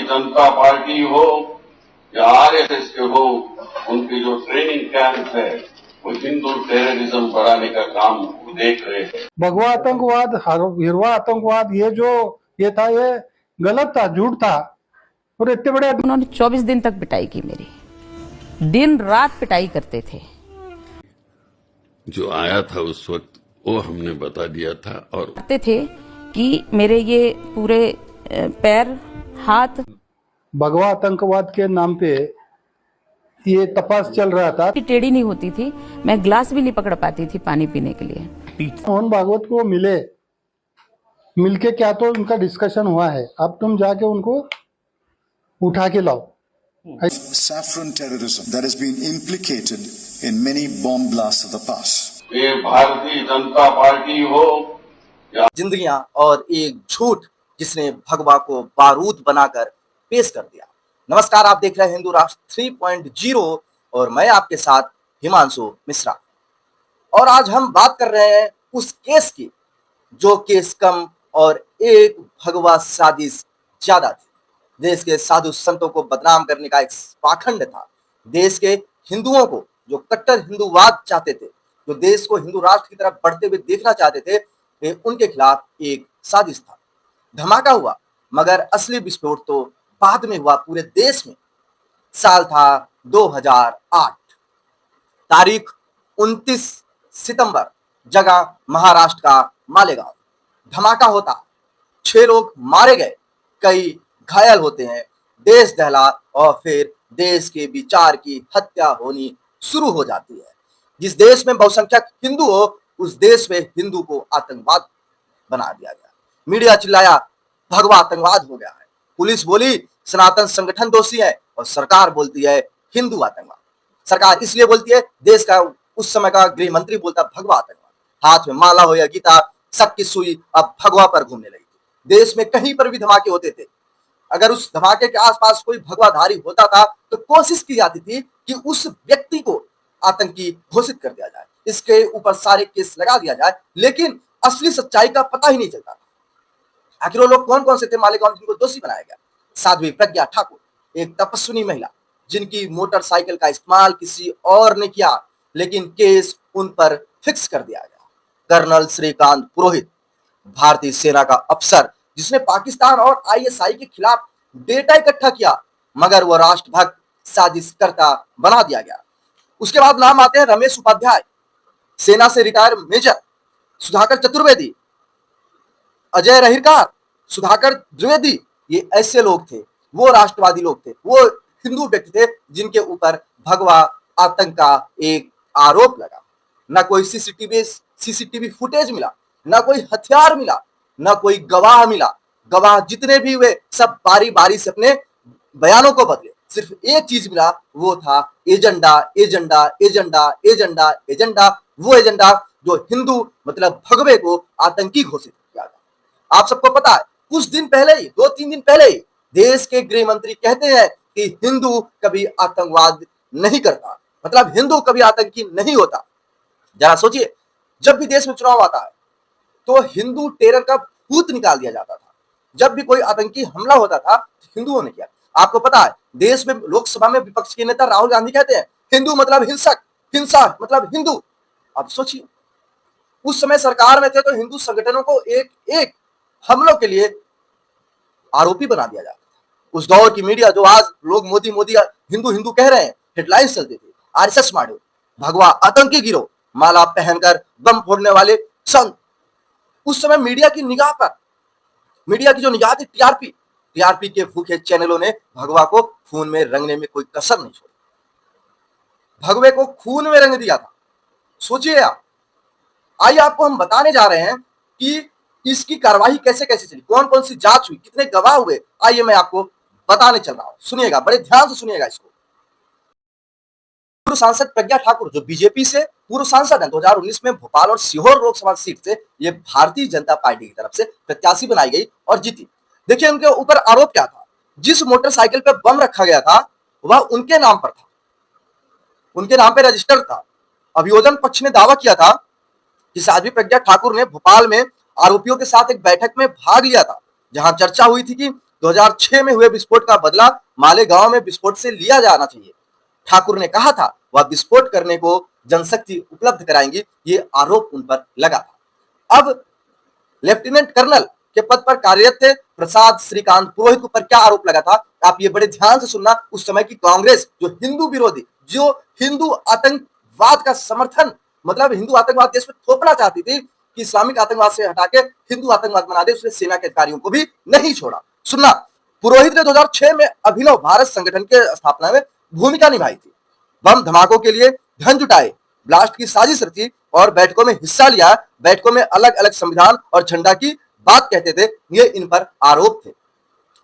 जनता party हो या RSS के हो, उनके जो ट्रेनिंग कैंप है वो हिंदू टेररिज्म बढ़ाने का काम देख रहे हैं। भगवा आतंकवाद, हिरवा आतंकवाद, ये था, ये गलत था, झूठ था। और इतने बड़े उन्होंने 24 दिन तक पिटाई की, मेरी दिन रात पिटाई करते थे। जो आया था उस वक्त वो हमने बता दिया था और कहते थे कि मेरे ये पूरे पैर हाथ। भगवा आतंकवाद के नाम पे ये तपास चल रहा था। टेढ़ी नहीं होती थी, मैं ग्लास भी नहीं पकड़ पाती थी पानी पीने के लिए। मोहन भागवत को मिलके क्या तो उनका डिस्कशन हुआ है, अब तुम जाके उनको उठा के लाओ। Saffron terrorism that has been implicated in many bomb blasts of the past. ये भारतीय जनता पार्टी हो या जिंदगियां और एक झूठ जिसने भगवा को बारूद बनाकर पेश कर दिया। नमस्कार, आप देख रहे हैं हिंदू राष्ट्र 3.0 और मैं आपके साथ हिमांशु मिश्रा। और आज हम बात कर रहे हैं उस केस की जो केस कम और एक भगवा साजिश ज्यादा थी। देश के साधु संतों को बदनाम करने का एक पाखंड था। देश के हिंदुओं को जो कट्टर हिंदूवाद चाहते थे, जो देश को हिंदू राष्ट्र की तरफ बढ़ते हुए देखना चाहते थे, उनके खिलाफ एक साजिश था। धमाका हुआ, मगर असली विस्फोट तो बाद में हुआ पूरे देश में। साल था 2008, तारीख 29 सितंबर, जगह महाराष्ट्र का मालेगांव। धमाका होता, 6 लोग मारे गए, कई घायल होते हैं, देश दहला और फिर देश के विचार की हत्या होनी शुरू हो जाती है। जिस देश में बहुसंख्यक हिंदू हो, उस देश में हिंदू को आतंकवाद बना दिया गया। मीडिया चिल्लाया भगवा आतंकवाद हो गया है, पुलिस बोली सनातन संगठन दोषी है और सरकार बोलती है हिंदू आतंकवाद। सरकार इसलिए बोलती है, देश का उस समय का गृह मंत्री बोलता भगवा आतंकवाद। हाथ में माला हो या गीता, सबकी सुई अब भगवा पर घूमने लगी थी। देश में कहीं पर भी धमाके होते थे, अगर उस धमाके के आसपास कोई भगवाधारी होता था तो कोशिश की जाती थी कि उस व्यक्ति को आतंकी घोषित कर दिया जाए, इसके ऊपर सारे केस लगा दिया जाए, लेकिन असली सच्चाई का पता ही नहीं चलता था। आखिर वो लोग कौन कौन से थे मालेगांव जिनको दोषी बनाया गया? साध्वी प्रज्ञा ठाकुर, एक तपस्विनी महिला जिनकी मोटरसाइकिल का इस्तेमाल किसी और ने किया, लेकिन केस उन पर फिक्स कर दिया गया। कर्नल श्रीकांत पुरोहित, भारतीय सेना का अफसर जिसने पाकिस्तान और आईएसआई के खिलाफ डेटा इकट्ठा किया, मगर वह राष्ट्रभक्त साजिशकर्ता बना दिया गया। उसके बाद नाम आते हैं रमेश उपाध्याय, सेना से रिटायर मेजर, सुधाकर चतुर्वेदी, अजय रहिरकार, सुधाकर द्विवेदी। ये ऐसे लोग थे, वो राष्ट्रवादी लोग थे, वो हिंदू व्यक्ति थे जिनके ऊपर भगवा आतंक का एक आरोप लगा। ना कोई सीसीटीवी फुटेज मिला, ना कोई हथियार मिला, ना कोई गवाह मिला। गवाह जितने भी हुए सब बारी बारी से अपने बयानों को बदले। सिर्फ एक चीज मिला, वो था agenda, agenda, agenda, agenda, agenda. वो एजेंडा जो हिंदू मतलब भगवे को आतंकी घोषित किया गया। आप सबको पता है, कुछ दिन पहले ही, 2-3 दिन पहले ही देश के गृह मंत्री कहते हैं कि हिंदू कभी आतंकवाद नहीं करता, मतलब हिंदू कभी आतंकी नहीं होता। जरा सोचिए, जब भी देश में चुनाव आता है तो हिंदू टेरर का भूत निकाल दिया जाता था। जब भी कोई आतंकी हमला होता था हिंदुओं ने किया। आपको पता है, देश में लोकसभा में विपक्ष के नेता राहुल गांधी कहते हैं हिंदू मतलब हिंसक, हिंसा मतलब हिंदू। अब सोचिए, उस समय सरकार में थे तो हिंदू संगठनों को एक एक हमलों के लिए आरोपी बना दिया जाता था। उस दौर की मीडिया जो आज लोग मोदी मोदी हिंदू हिंदू कह रहे हैं, हेडलाइंस चलती थी आरएसएस माडो, भगवा आतंकी गिरोह, माला पहनकर बम फोड़ने वाले संत। उस समय मीडिया की जो निगाह थी टीआरपी के भूखे चैनलों ने भगवा को खून में रंगने में कोई कसर नहीं छोड़ी। भगवे को खून में रंग दिया था। सोचिए आप। आइए आपको हम बताने जा रहे हैं कि इसकी कार्रवाई कैसे कैसे चली, कौन कौन सी जांच हुई, कितने गवाह हुए। आइए मैं आपको बताने चल रहा हूं, सुनिएगा, बड़े ध्यान से सुनिएगा इसको। पूर्व सांसद प्रज्ञा ठाकुर जो बीजेपी से पूर्व सांसद हैं, 2019 में भोपाल और सीहोर लोकसभा सीट से ये भारतीय जनता पार्टी की तरफ से प्रत्याशी बनाई गई और जीती। देखिए उनके ऊपर आरोप क्या था। जिस मोटरसाइकिल पर बम रखा गया था वह उनके नाम पर था, उनके नाम पर रजिस्टर्ड था। अभियोजन पक्ष ने दावा किया था कि साध्वी प्रज्ञा ठाकुर ने भोपाल में आरोपियों के साथ एक बैठक में भाग लिया था, जहां चर्चा हुई थी कि 2006 में हुए विस्फोट का बदला मालेगांव में विस्फोट से लिया जाना चाहिए। ठाकुर ने कहा था वह विस्फोट करने को जनशक्ति उपलब्ध कराएंगी, ये आरोप उन पर लगा था। अब लेफ्टिनेंट कर्नल के पद पर कार्यरत थे प्रसाद श्रीकांत पुरोहित के ऊपर क्या आरोप लगा था, आप ये बड़े ध्यान से सुनना। उस समय की कांग्रेस जो हिंदू विरोधी, जो हिंदू आतंकवाद का समर्थन, मतलब हिंदू आतंकवाद देश में थोपना चाहती थी कि इस्लामिक आतंकवाद से हटा के हिंदू आतंकवाद बना दे, उसने सेना के अधिकारियों को भी नहीं छोड़ा। सुनना, पुरोहित ने 2006 में अभिनव भारत संगठन के स्थापना में भूमिका निभाई थी। बम धमाकों के लिए धन जुटाए, ब्लास्ट की साजिश रची और बैठकों में हिस्सा लिया। बैठकों में अलग अलग संविधान और झंडा की बात कहते थे, ये इन पर आरोप थे।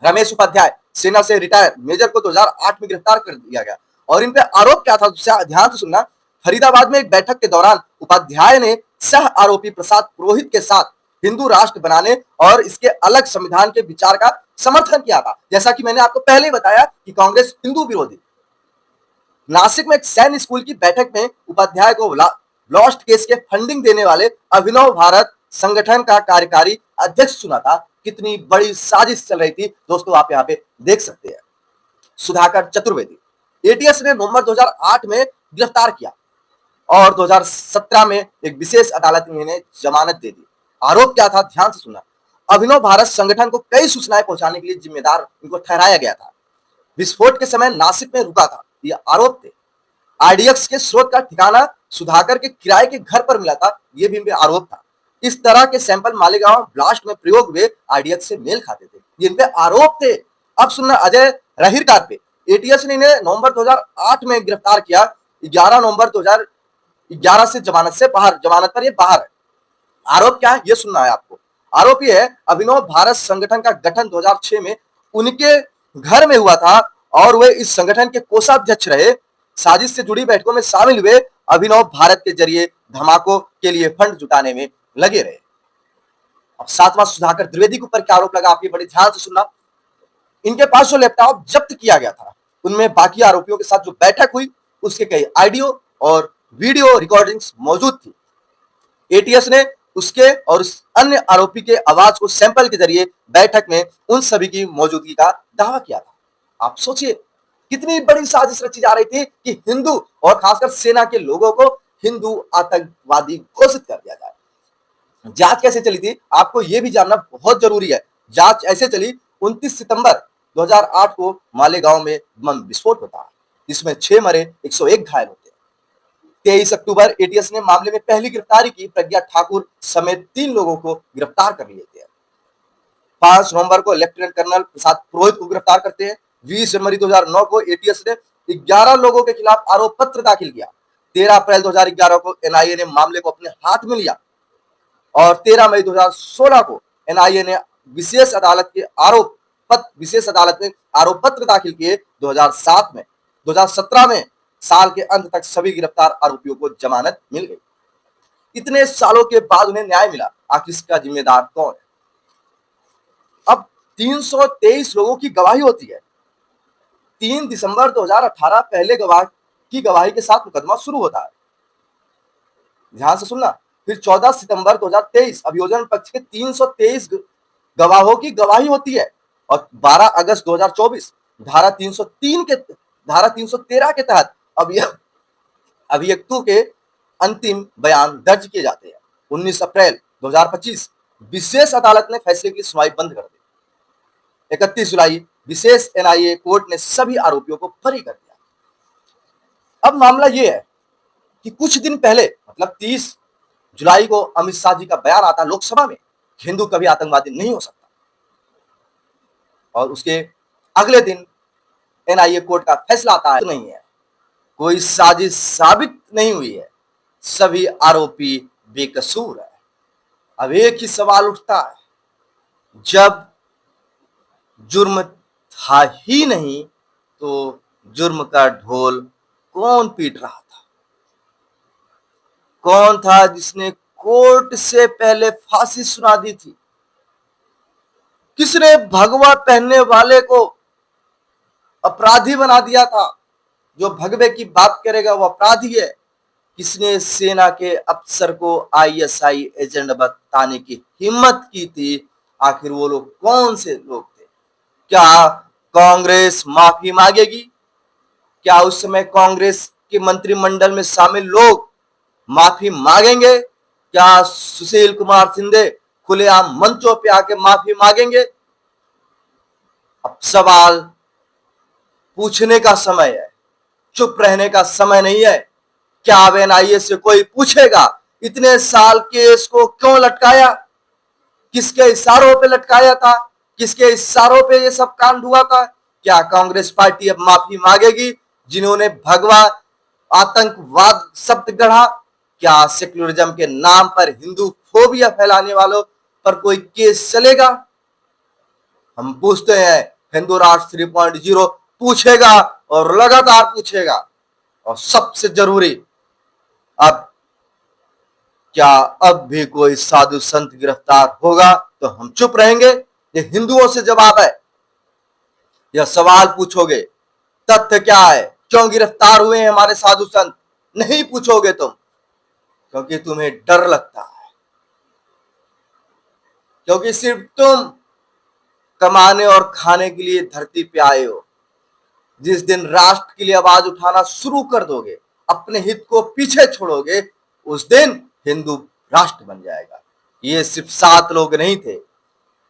रमेश उपाध्याय सेना से रिटायर मेजर को 2008 में गिरफ्तार कर दिया गया और इन पे आरोप क्या था, ध्यान से सुनना। फरीदाबाद में एक बैठक के दौरान उपाध्याय ने सह आरोपी प्रसाद पुरोहित के साथ हिंदू राष्ट्र बनाने और इसके अलग संविधान के विचार का समर्थन किया था। जैसा कि मैंने आपको पहले ही बताया कि कांग्रेस हिंदू विरोधी। नासिक में एक सैन्य स्कूल की बैठक में उपाध्याय को ब्लास्ट केस के फंडिंग देने वाले अभिनव भारत संगठन का कार्यकारी अध्यक्ष चुना था। कितनी बड़ी साजिश चल रही थी दोस्तों, आप यहाँ पे देख सकते हैं। सुधाकर चतुर्वेदी एटीएस ने नवंबर 2008 में गिरफ्तार किया और 2017 में एक विशेष अदालत ने इन्हें जमानत दे दी। आरोप क्या था, ध्यान से सुनना। अभिनव भारत संगठन को कई सूचनाएं पहुंचाने के लिए जिम्मेदार इनको ठहराया गया था। विस्फोट के समय नासिक में रुका था, ये आरोप थे। आईडीएक्स के स्रोत का ठिकाना सुधाकर के किराए के घर पर मिला था, यह भी इन पे आरोप था। इस तरह के सैंपल मालेगांव ब्लास्ट में प्रयोग हुए आईडीएक्स से मेल खाते थे, ये इन पे आरोप थे। अब सुनना, अजय रहीरकार पे एटीएस ने इन्हें नवंबर 2008 में गिरफ्तार किया। 11 नवंबर 2011 से जमानत पर ये बाहर है। आरोप क्या है ये सुनना है आपको। आरोप ये है अभिनव भारत संगठन का गठन 2006 में उनके घर में हुआ था और वे इस संगठन के कोषाध्यक्ष रहे। साजिश से जुड़ी बैठकों में शामिल हुए, अभिनव भारत के जरिए धमाकों के लिए फंड जुटाने में लगे रहे। अब सातवां, सुधाकर द्विवेदी के ऊपर क्या आरोप लगा, आप ये बड़े ध्यान से सुनना। इनके पास जो लैपटॉप जब्त किया गया था उनमें बाकी आरोपियों के साथ जो बैठक हुई उसके कई ऑडियो और वीडियो रिकॉर्डिंग्स मौजूद थी। एटीएस ने उसके और उस अन्य आरोपी के आवाज को सैंपल के जरिए बैठक में उन सभी की मौजूदगी का दावा किया था। आप सोचिए कितनी बड़ी साजिश रची जा रही थी कि हिंदू और खासकर सेना के लोगों को हिंदू आतंकवादी घोषित कर दिया जाए। जांच कैसे चली थी आपको यह भी जानना बहुत जरूरी है। जांच ऐसे चली, 29 सितंबर 2008 को मालेगांव में बम विस्फोट होता है, जिसमें 6 मरे, 101 घायल होते हैं। 23 अक्टूबर एटीएस ने मामले में पहली गिरफ्तारी की, प्रज्ञा ठाकुर समेत 3 लोगों को गिरफ्तार कर लिए थे। 5 नवंबर को लेफ्टिनेंट कर्नल प्रसाद पुरोहित को गिरफ्तार करते हैं। 20 जनवरी 2009 को एटीएस ने 11 लोगों के खिलाफ आरोप पत्र दाखिल किया। 13 अप्रैल 2011 को एनआईए ने मामले को अपने हाथ में लिया और 13 मई 2016 को एनआईए ने विशेष अदालत में आरोप पत्र दाखिल किए। 2017 में साल के अंत तक सभी गिरफ्तार आरोपियों को जमानत मिल गई। इतने सालों के बाद उन्हें न्याय मिला, आखिर इसका जिम्मेदार कौन है? अब 323 लोगों की गवाही होती है। 3 दिसंबर 2018 पहले गवाह की गवाही के साथ मुकदमा शुरू होता है, ध्यान से सुनना। फिर 14 सितंबर 2023 अभियोजन पक्ष के 323 गवाहों की गवाही होती है और 12 अगस्त 2024 धारा 313 के तहत अभियुक्तों के अंतिम बयान दर्ज किए जाते हैं। 19 अप्रैल 2025 विशेष अदालत ने फैसले की सुनवाई बंद कर दी। 31 जुलाई विशेष एनआईए कोर्ट ने सभी आरोपियों को बरी कर दिया। अब मामला यह है कि कुछ दिन पहले मतलब 30 जुलाई को अमित शाह जी का बयान आता लोकसभा में, हिंदू कभी आतंकवादी नहीं हो सकता, और उसके अगले दिन एनआईए कोर्ट का फैसला आता है तो नहीं है, कोई साजिश साबित नहीं हुई है, सभी आरोपी बेकसूर है। अब एक ही सवाल उठता है, जब जुर्म था ही नहीं तो जुर्म का ढोल कौन पीट रहा था? कौन था जिसने कोर्ट से पहले फांसी सुना दी थी? किसने भगवा पहनने वाले को अपराधी बना दिया था? जो भगवे की बात करेगा वो अपराधी है। किसने सेना के अफसर को आईएसआई एजेंट बताने की हिम्मत की थी? आखिर वो लोग कौन से लोग थे? क्या कांग्रेस माफी मांगेगी? क्या उस समय कांग्रेस के मंत्रिमंडल में शामिल लोग माफी मांगेंगे? क्या सुशील कुमार शिंदे खुलेआम मंचों पे आके माफी मांगेंगे? अब सवाल पूछने का समय है, चुप रहने का समय नहीं है। क्या अब एनआईए से कोई पूछेगा इतने साल केस को क्यों लटकाया? किसके इशारों पे लटकाया था? किसके इशारों पे ये सब कांड हुआ था? क्या कांग्रेस पार्टी अब माफी मांगेगी जिन्होंने भगवा आतंकवाद शब्द गढ़ा? क्या सेक्युलरिज्म के नाम पर हिंदू फोबिया फैलाने वालों पर कोई केस चलेगा? हम पूछते हैं, हिंदू राष्ट्र 3.0 पूछेगा और लगातार पूछेगा। और सबसे जरूरी, अब क्या अब भी कोई साधु संत गिरफ्तार होगा तो हम चुप रहेंगे? ये हिंदुओं से जवाब है। यह सवाल पूछोगे, तथ्य क्या है, क्यों गिरफ्तार हुए हैं हमारे साधु संत? नहीं पूछोगे तुम, क्योंकि तुम्हें डर लगता है, क्योंकि सिर्फ तुम कमाने और खाने के लिए धरती पे आए हो। जिस दिन राष्ट्र के लिए आवाज उठाना शुरू कर दोगे, अपने हित को पीछे छोड़ोगे, उस दिन हिंदू राष्ट्र बन जाएगा। ये सिर्फ 7 लोग नहीं थे,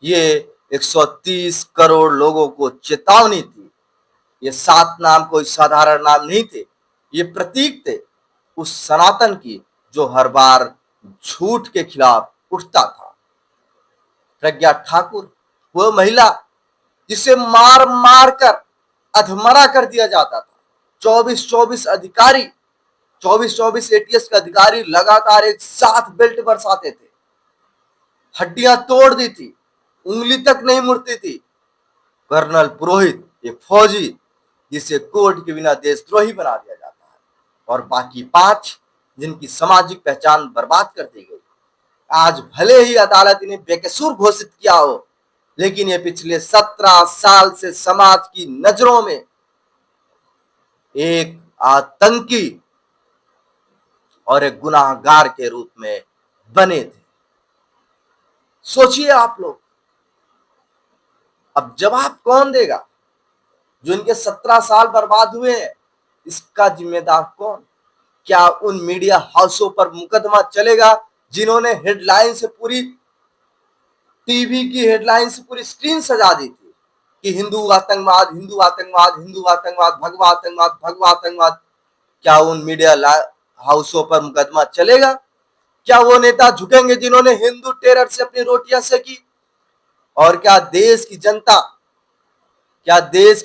ये 130 करोड़ लोगों को चेतावनी थी। ये 7 नाम कोई साधारण नाम नहीं थे, ये प्रतीक थे उस सनातन की जो हर बार झूठ के खिलाफ उठता था। प्रज्ञा ठाकुर, वह महिला जिसे मार मार कर अधमरा कर दिया जाता था। 24 अधिकारी, 24 एटीएस के अधिकारी लगातार एक साथ बेल्ट बरसाते थे, हड्डियां तोड़ दी थी, उंगली तक नहीं मुड़ती थी। कर्नल पुरोहित, एक फौजी जिसे कोर्ट के बिना देशद्रोही बना दिया जाता है, और बाकी 5 जिनकी सामाजिक पहचान बर्बाद कर दी गई। आज भले ही अदालत इन्हें बेकसूर घोषित किया हो, लेकिन ये पिछले 17 साल से समाज की नजरों में एक आतंकी और एक गुनाहगार के रूप में बने थे। सोचिए आप लोग, अब जवाब कौन देगा? जो इनके 17 साल बर्बाद हुए हैं, इसका जिम्मेदार कौन? क्या उन मीडिया हाउसों पर मुकदमा चलेगा जिन्होंने हेडलाइन से पूरी टीवी की हेडलाइन से पूरी स्क्रीन सजा दी थी कि हिंदू आतंकवाद, हिंदू आतंकवाद, हिंदू आतंकवाद, भगवा आतंकवाद, भगवा आतंकवाद? क्या उन मीडिया हाउसों पर मुकदमा चलेगा? क्या वो नेता झुकेंगे जिन्होंने हिंदू टेरर से अपनी रोटियां सेकी? और क्या देश की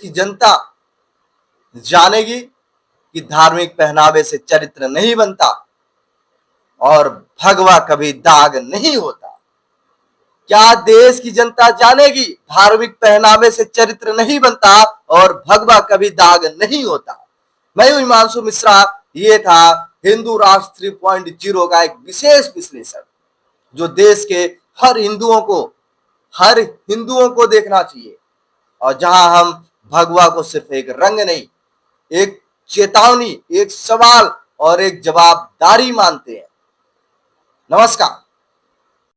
जनता जानेगी कि धार्मिक पहनावे से चरित्र नहीं बनता और भगवा कभी दाग नहीं होता? क्या देश की जनता जानेगी धार्मिक पहनावे से चरित्र नहीं बनता और भगवा कभी दाग नहीं होता? मैं हूं हिमांशु मिश्रा। ये था हिंदू राष्ट्र 3.0 का एक विशेष विश्लेषण, जो देश के हर हिंदुओं को देखना चाहिए, और जहां हम भगवा को सिर्फ एक रंग नहीं, एक चेतावनी, एक सवाल और एक जवाबदारी मानते हैं। नमस्कार।